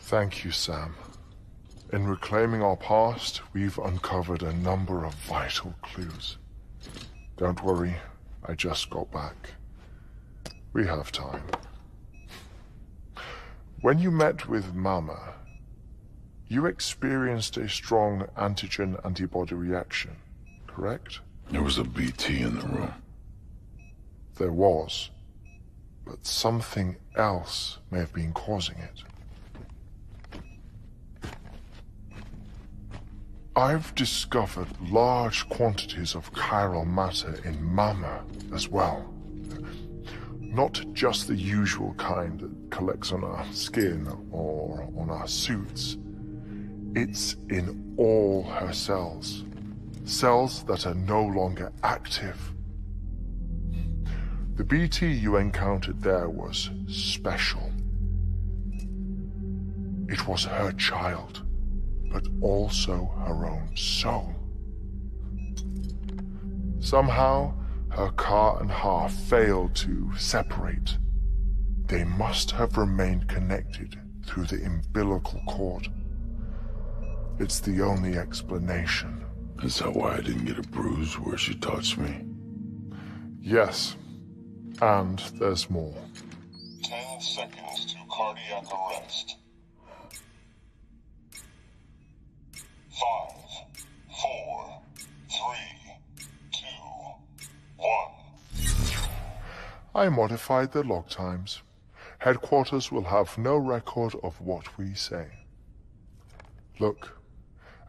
Thank you, Sam. In reclaiming our past, we've uncovered a number of vital clues. Don't worry, I just got back. We have time. When you met with Mama, you experienced a strong antigen-antibody reaction, correct? There was a BT in the room. There was, but something else may have been causing it. I've discovered large quantities of chiral matter in Mama as well. Not just the usual kind that collects on our skin or on our suits. It's in all her cells. Cells that are no longer active. The BT you encountered there was special. It was her child, but also her own soul. Somehow, her car and half failed to separate. They must have remained connected through the umbilical cord. It's the only explanation. Is that why I didn't get a bruise where she touched me? Yes, and there's more. 10 seconds to cardiac arrest. 5, 4, 3, 2, 1. I modified the log times. Headquarters will have no record of what we say. Look,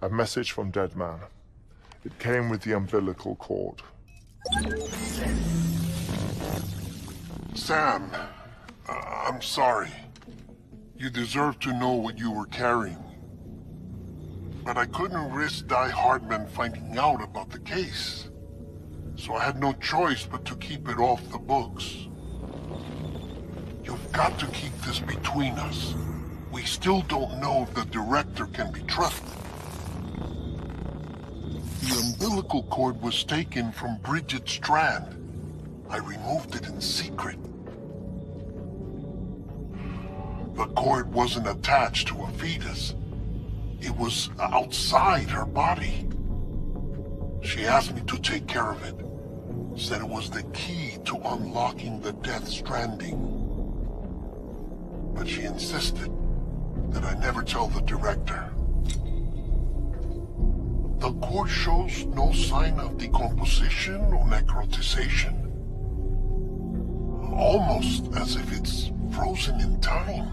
a message from Dead Man. It came with the umbilical cord. Sam, I'm sorry. You deserve to know what you were carrying. But I couldn't risk Die Hardman finding out about the case. So I had no choice but to keep it off the books. You've got to keep this between us. We still don't know if the director can be trusted. The umbilical cord was taken from Bridget Strand. I removed it in secret. The cord wasn't attached to a fetus. It was outside her body. She asked me to take care of it. Said it was the key to unlocking the Death Stranding. But she insisted that I never tell the director. The cord shows no sign of decomposition or necrotization. Almost as if it's frozen in time.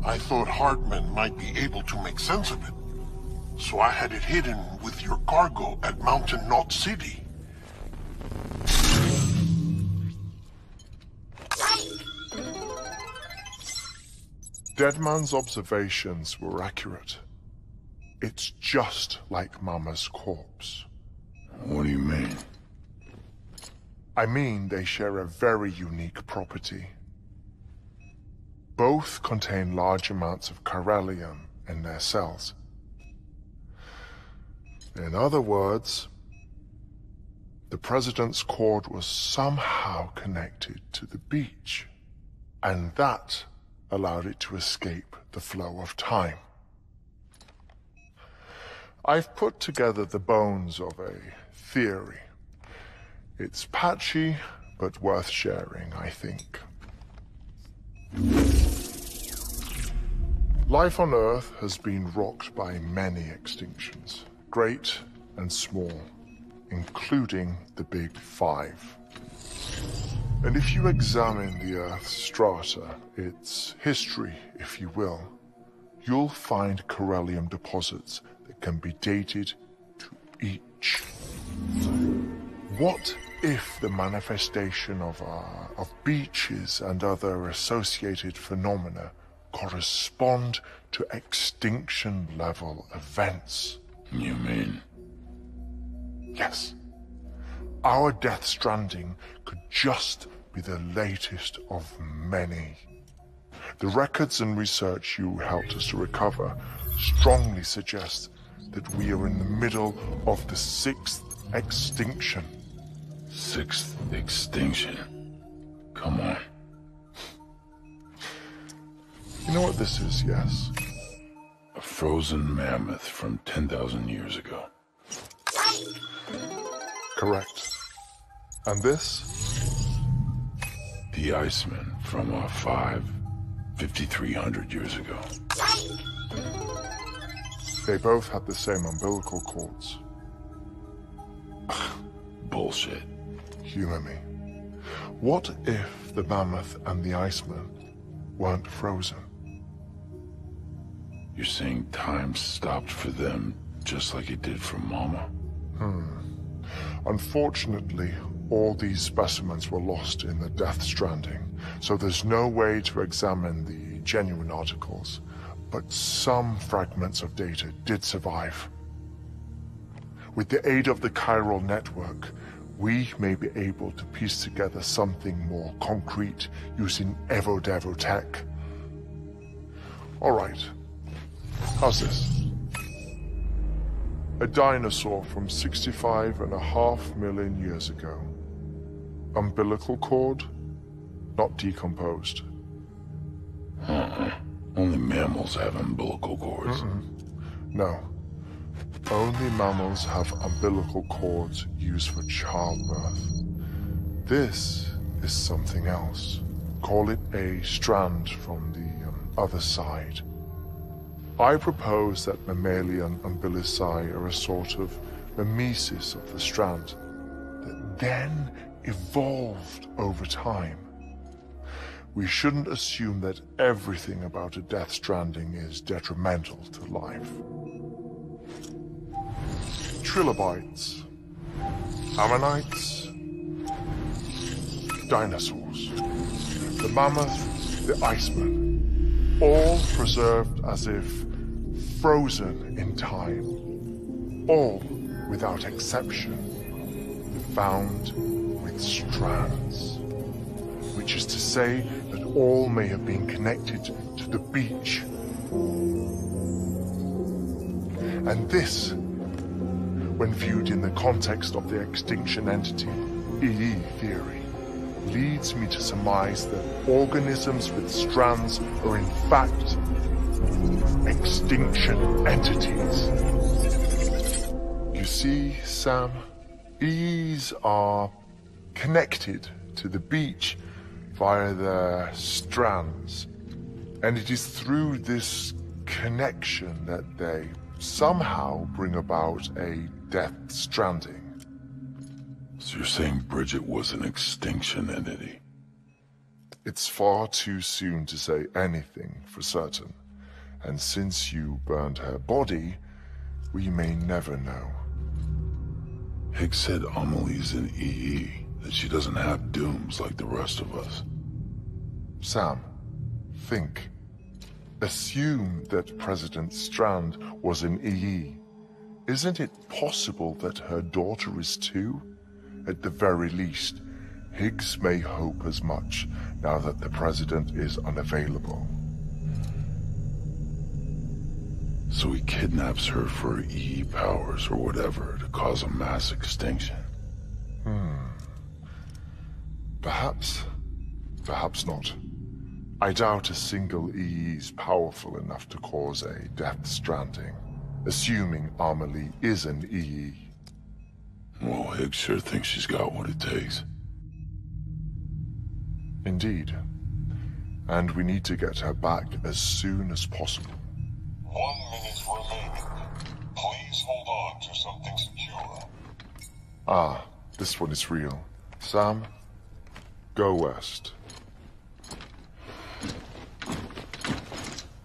I thought Hartman might be able to make sense of it, so I had it hidden with your cargo at Mountain Knot City. Deadman's observations were accurate. It's just like Mama's corpse. What do you mean? I mean, they share a very unique property. Both contain large amounts of chiralium in their cells. In other words, the President's cord was somehow connected to the beach, and that allowed it to escape the flow of time. I've put together the bones of a theory. It's patchy, but worth sharing, I think. Life on Earth has been rocked by many extinctions, great and small, including the Big Five. And if you examine the Earth's strata, its history, if you will, you'll find chiralium deposits that can be dated to each. What if the manifestation of beaches and other associated phenomena correspond to extinction-level events? You mean? Yes. Our Death Stranding could just be the latest of many. The records and research you helped us to recover strongly suggest that we are in the middle of the 6th extinction. 6th extinction? Come on. You know what this is, yes? A frozen mammoth from 10,000 years ago. Correct. And this? The Iceman from 5,300 years ago. They both had the same umbilical cords. Bullshit. Humor me. What if the mammoth and the Iceman weren't frozen? You're saying time stopped for them just like it did for Mama? Unfortunately, all these specimens were lost in the Death Stranding, so there's no way to examine the genuine articles, but some fragments of data did survive. With the aid of the chiral network, we may be able to piece together something more concrete using Evo-Devo tech. Alright, how's this? A dinosaur from 65.5 million years ago. Umbilical cord, not decomposed. Only mammals have umbilical cords. No. Only mammals have umbilical cords used for childbirth. This is something else. Call it a strand from the other side. I propose that mammalian umbilici are a sort of mimesis of the strand that then evolved over time. We shouldn't assume that everything about a Death Stranding is detrimental to life. Trilobites, ammonites, dinosaurs, the mammoth, the Iceman, all preserved as if frozen in time, all without exception, found with strands, which is to say that all may have been connected to the beach. And this, when viewed in the context of the extinction entity, EE theory, leads me to surmise that organisms with strands are in fact extinction entities. You see, Sam, EEs are connected to the beach via their strands, and it is through this connection that they somehow bring about a Death Stranding. So you're saying Bridget was an extinction entity? It's far too soon to say anything for certain, and since you burned her body, we may never know. Higgs said Amelie's an EE, that she doesn't have dooms like the rest of us. Sam, think. Assume that President Strand was an EE. Isn't it possible that her daughter is too? At the very least, Higgs may hope as much now that the President is unavailable. So he kidnaps her for EE powers or whatever to cause a mass extinction. Perhaps. Perhaps not. I doubt a single EE is powerful enough to cause a Death Stranding, assuming Amelie is an EE. Well, Higgs sure thinks she's got what it takes. Indeed. And we need to get her back as soon as possible. 1 minute remaining. Please hold on to something secure. Ah, this one is real. Sam, go west.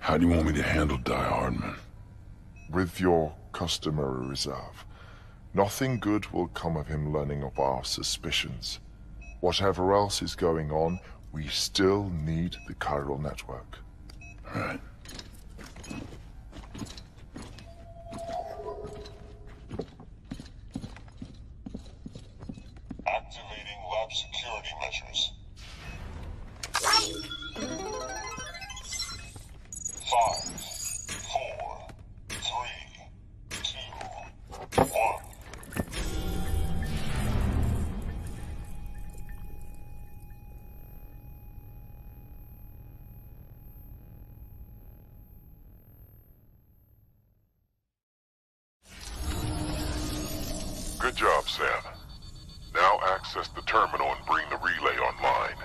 How do you want me to handle Die Hardman? With your customary reserve. Nothing good will come of him learning of our suspicions. Whatever else is going on, we still need the chiral network. Right. Activating lab security measures. 5, 4, 3, 2, 1. access the terminal and bring the relay online.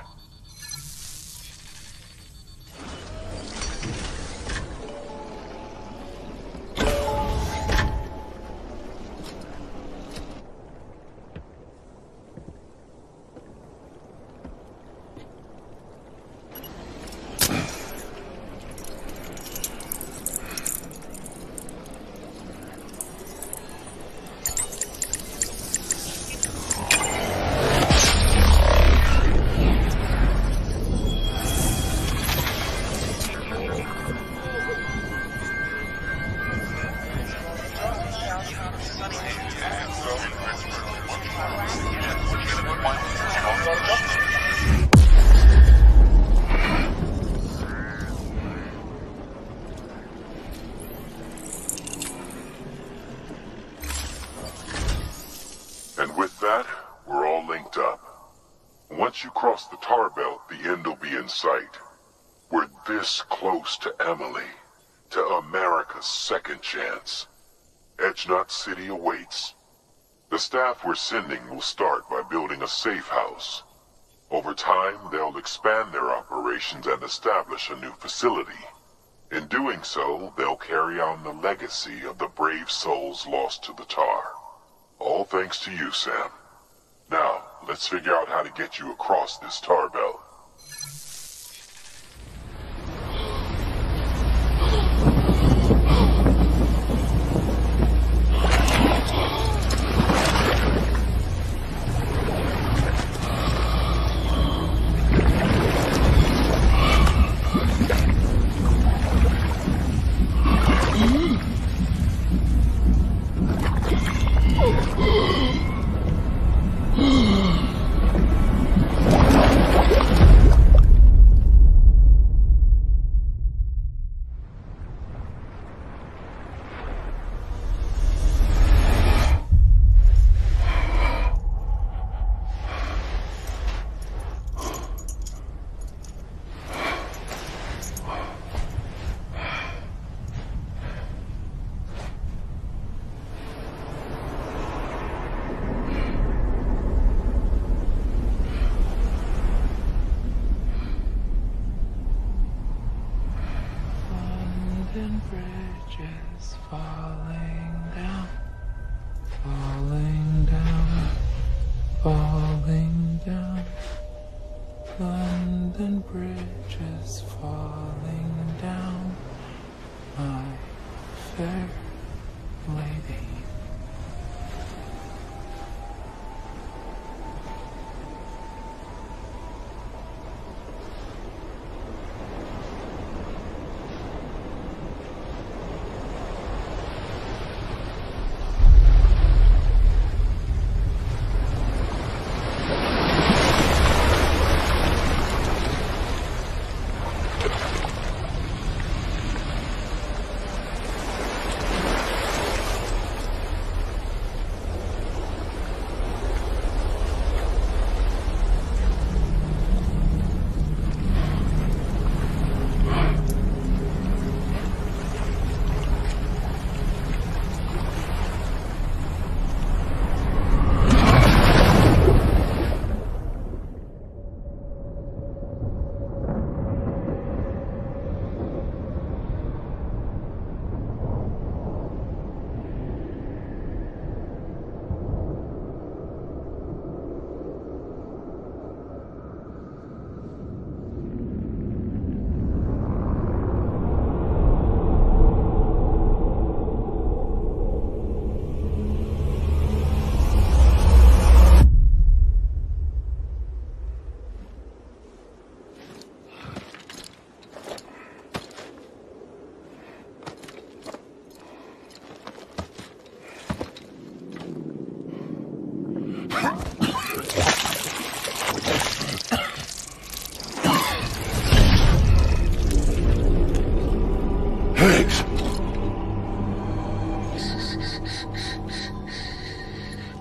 And with that, we're all linked up. Once you cross the tar belt, the end will be in sight. We're this close to Emily, to America's second chance. Edgenut City awaits. The staff we're sending will start by building a safe house. Over time, they'll expand their operations and establish a new facility. In doing so, they'll carry on the legacy of the brave souls lost to the tar. All thanks to you, Sam. Now, let's figure out how to get you across this tar belt. Bridges falling down, falling down, falling down. London Bridge is falling down, my fair lady.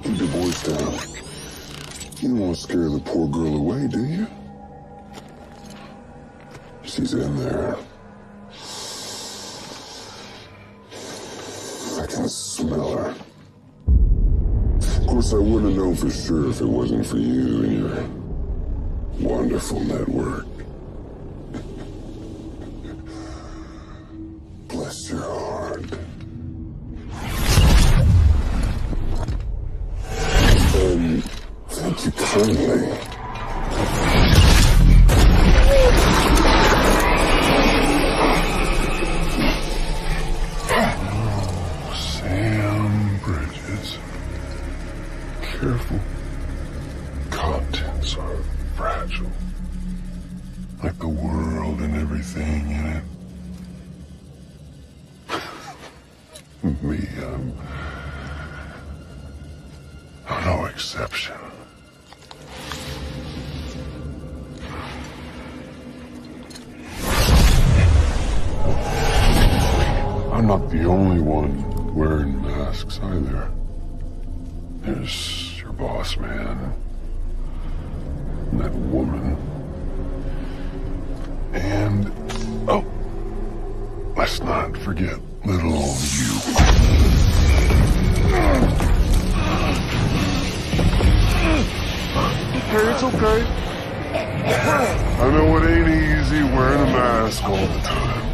Keep your voice down. You don't want to scare the poor girl away, do you? She's in there. I can smell her. course, I wouldn't have known for sure if it wasn't for you and your wonderful network. Bless your heart. Thank you kindly. Oh, Sam Bridges. Careful. Contents are fragile. Like the world and everything in it. Me, I'm no exception. I'm not the only one wearing masks either. There's your boss man, and that woman, and, oh, let's not forget little old you. Okay, it's okay. I know it ain't easy wearing a mask all the time.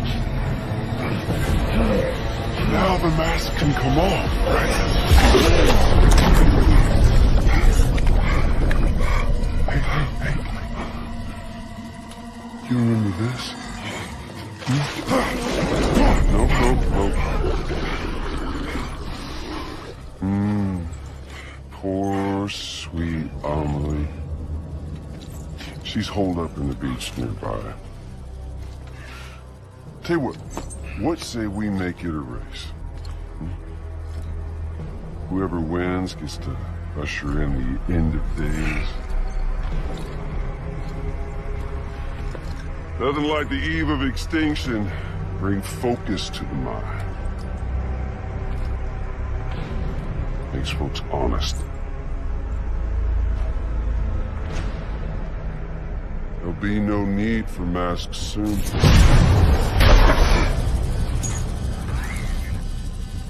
Now the mask can come off, right? Hey. You remember this? Nope. Poor, sweet Amelie. She's holed up in the beach nearby. Tell you what say we make it a race? Whoever wins gets to usher in the end of days. Nothing like the eve of extinction. Bring focus to the mind. Makes folks honest. There'll be no need for masks soon.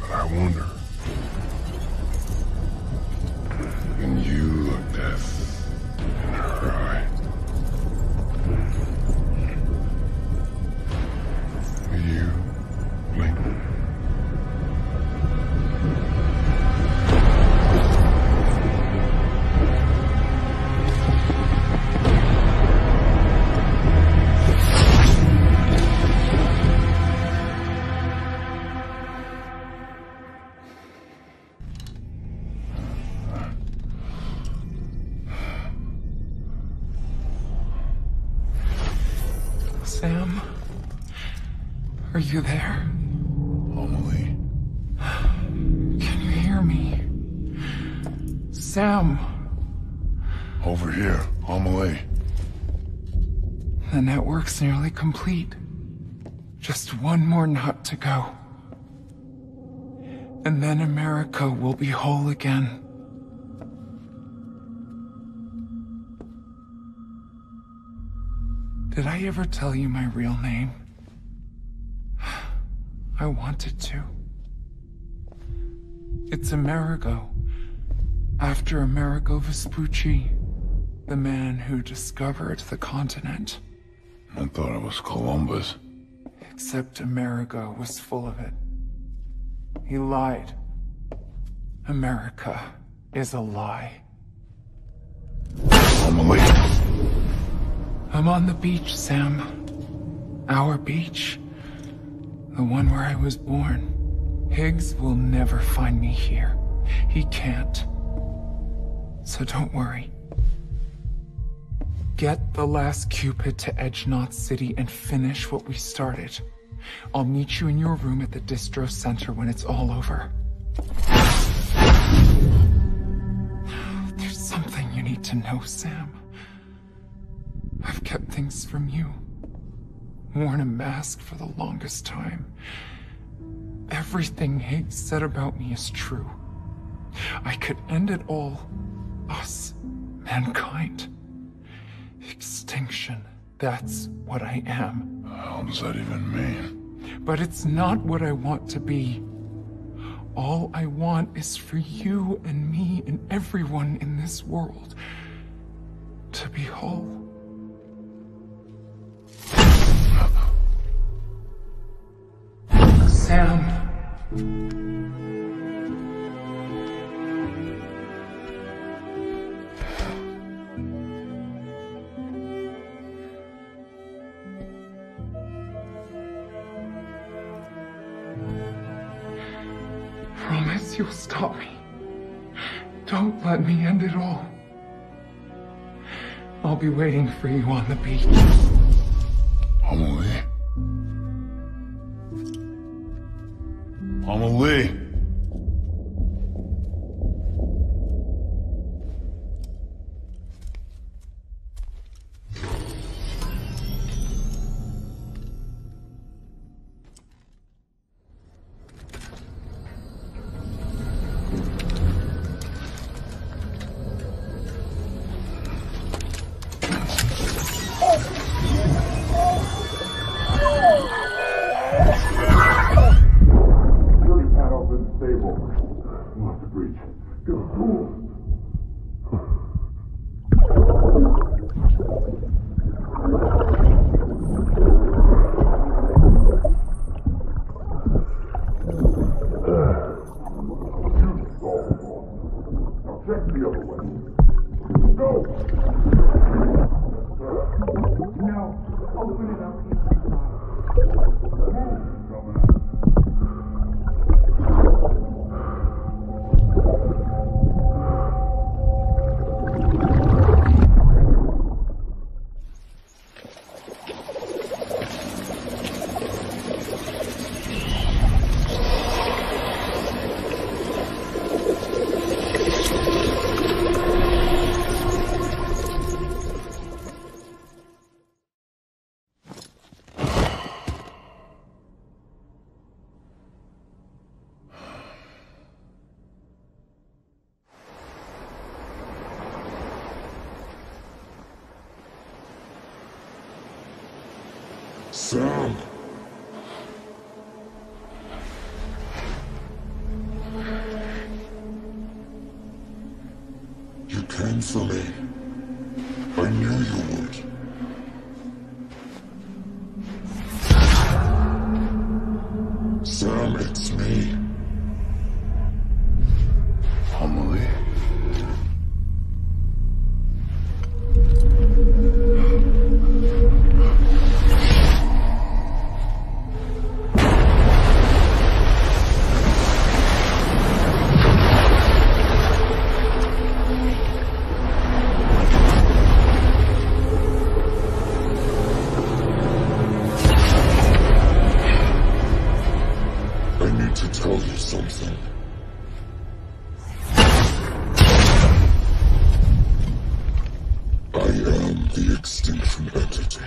But I wonder, when you look death in her eye, will you blink? Sam? Are you there? Amelie. Can you hear me? Sam! Over here, Amelie. The network's nearly complete. Just one more nut to go. And then America will be whole again. Did I ever tell you my real name? I wanted to. It's Amerigo. After Amerigo Vespucci, the man who discovered the continent. I thought it was Columbus. Except Amerigo was full of it. He lied. America is a lie. Amelie. I'm on the beach, Sam. Our beach. The one where I was born. Higgs will never find me here. He can't. So don't worry. Get the last Cupid to Edge Knot City and finish what we started. I'll meet you in your room at the distro center when it's all over. There's something you need to know, Sam. I've kept things from you. Worn a mask for the longest time. Everything Higgs said about me is true. I could end it all. Us. Mankind. Extinction. That's what I am. How does that even mean? But it's not what I want to be. All I want is for you and me and everyone in this world to be whole. Sam. Promise you'll stop me. Don't let me end it all. I'll be waiting for you on the beach. Amelie? Amelie! Sam! You came for me. I knew you would. Sam, it's me. Amelie? Tell you something. I am the extinction entity.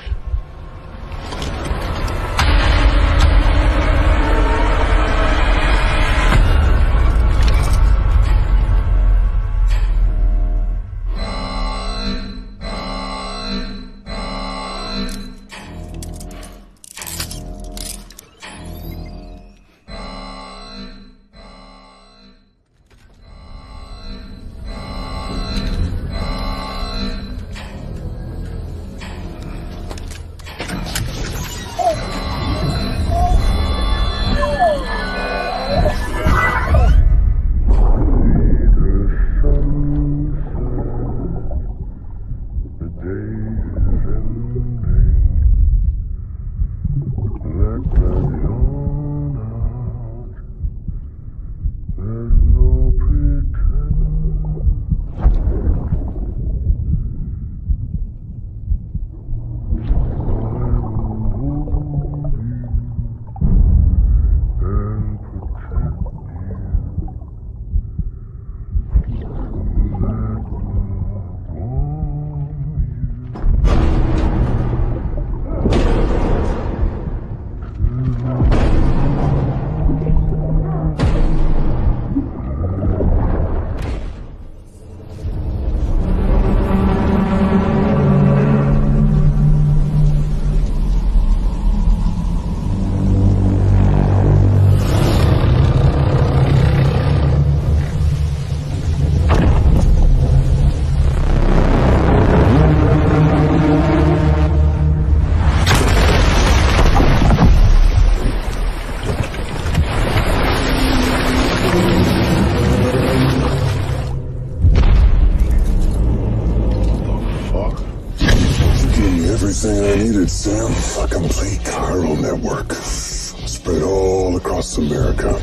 Sam, a complete chiral network. Spread all across America.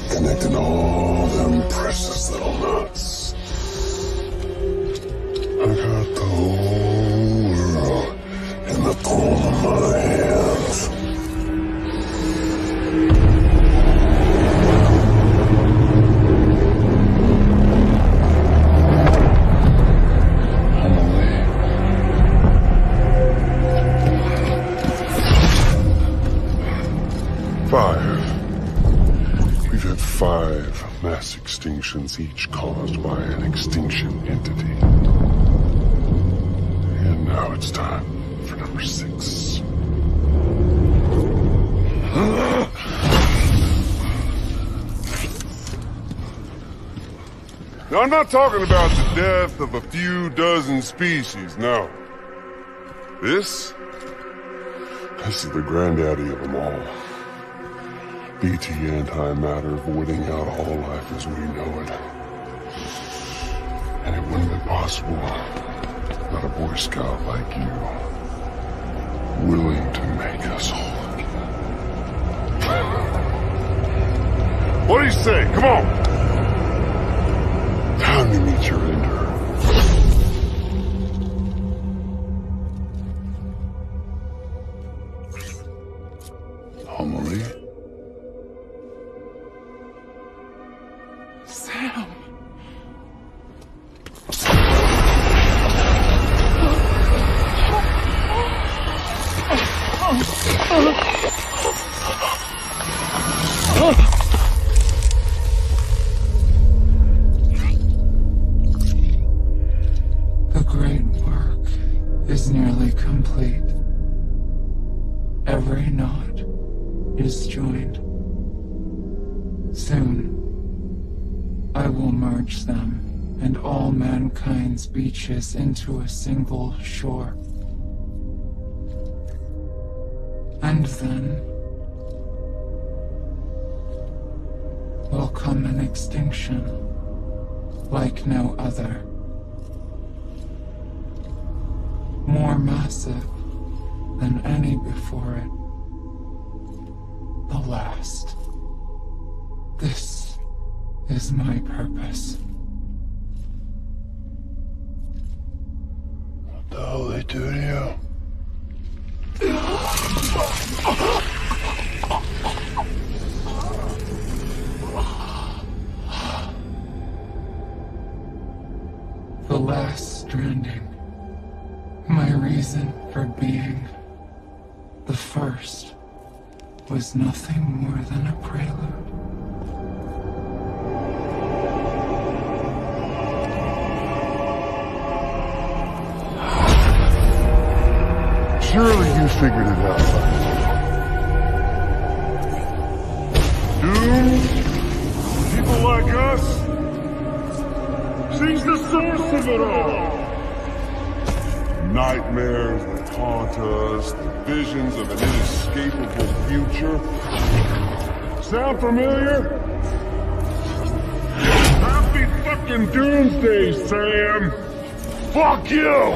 Connecting all them precious little nuts. I got the whole world in the palm of my hands. We've had 5 mass extinctions, each caused by an extinction entity. And now it's time for number 6. Now, I'm not talking about the death of a few dozen species, no. This is the granddaddy of them all. BT antimatter voiding out all life as we know it. And it wouldn't have been possible without a Boy Scout like you, willing to make us whole again. What do you say? Come on! Time to meet your ender. Amelie? Sam. The great work is nearly complete. Every knot is joined. Soon, I will merge them and all mankind's beaches into a single shore. And then will come an extinction like no other. More massive than any before it. The last. This is my purpose. What the hell they do to you? The last stranding. My reason for being. The first was nothing more than a prelude. Surely you figured it out. Doom? People like us? She's the source of it all. Nightmares that haunt us, the visions of an inescapable future. Sound familiar? Happy fucking doomsday, Sam! Fuck you!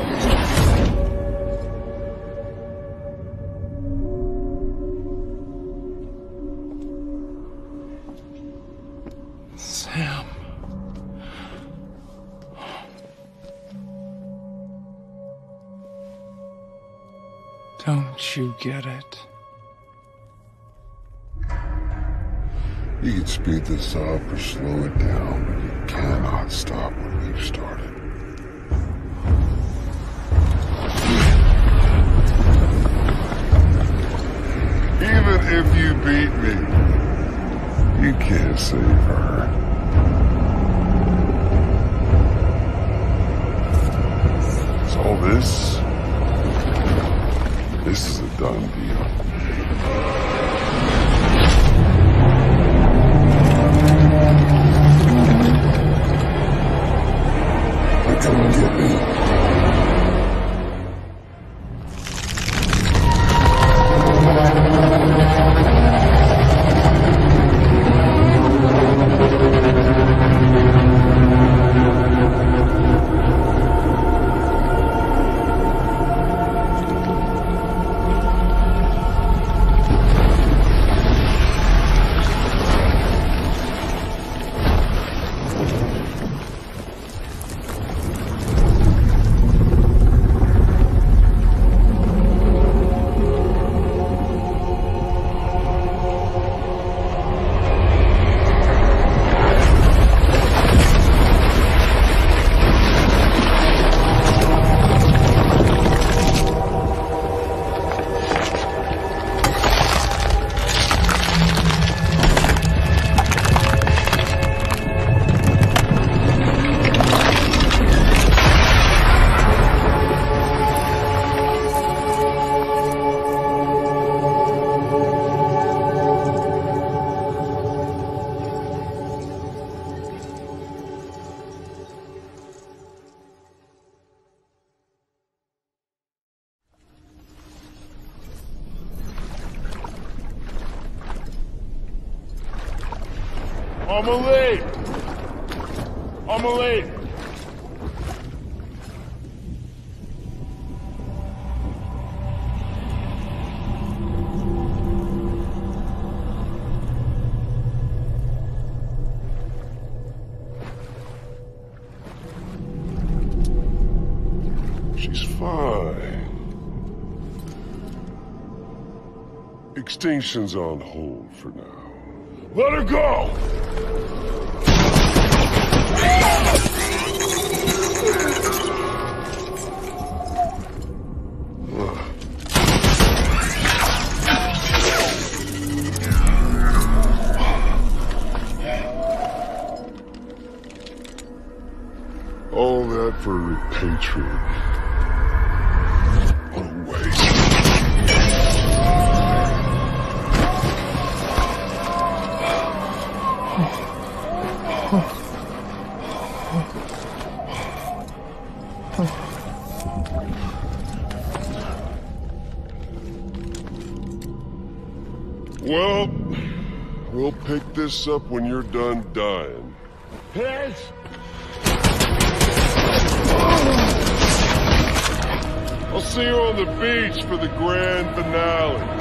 Sam. Don't you get it? You can speed this up or slow it down, but you cannot stop what we've started. Even if you beat me, You can't save her. so this is a done deal. Come and get me. Amelie! Amelie! She's fine. Extinction's on hold for now. Let her go! All that for repatriating. What a waste. Well, we'll pick this up when you're done dying. Pigs! I'll see you on the beach for the grand finale.